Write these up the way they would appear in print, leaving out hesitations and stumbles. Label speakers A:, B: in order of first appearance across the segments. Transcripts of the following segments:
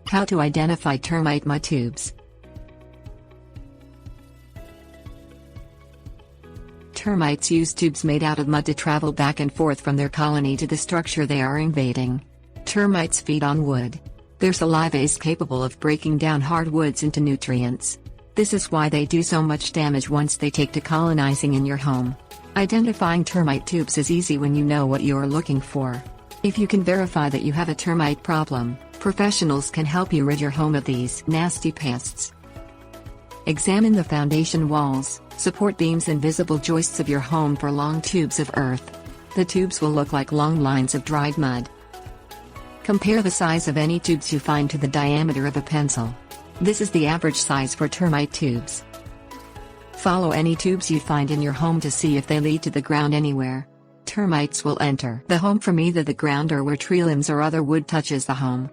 A: How to identify termite mud tubes. Termites use tubes made out of mud to travel back and forth from their colony to the structure they are invading. Termites feed on wood. Their saliva is capable of breaking down hard woods into nutrients. This is why they do so much damage once they take to colonizing in your home. Identifying termite tubes is easy when you know what you are looking for. If you can verify that you have a termite problem, professionals can help you rid your home of these nasty pests. Examine the foundation walls, support beams and visible joists of your home for long tubes of earth. The tubes will look like long lines of dried mud. Compare the size of any tubes you find to the diameter of a pencil. This is the average size for termite tubes. Follow any tubes you find in your home to see if they lead to the ground anywhere. Termites will enter the home from either the ground or where tree limbs or other wood touches the home.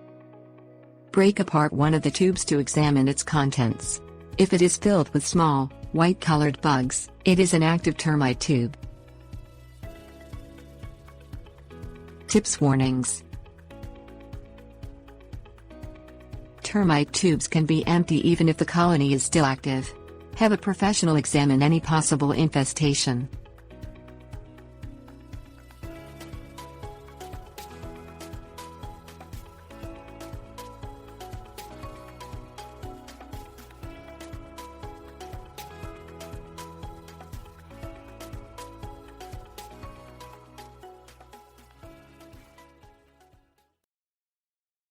A: Break apart one of the tubes to examine its contents. If it is filled with small, white-colored bugs, it is an active termite tube. Tips. Warnings. Termite tubes can be empty even if the colony is still active. Have a professional examine any possible infestation.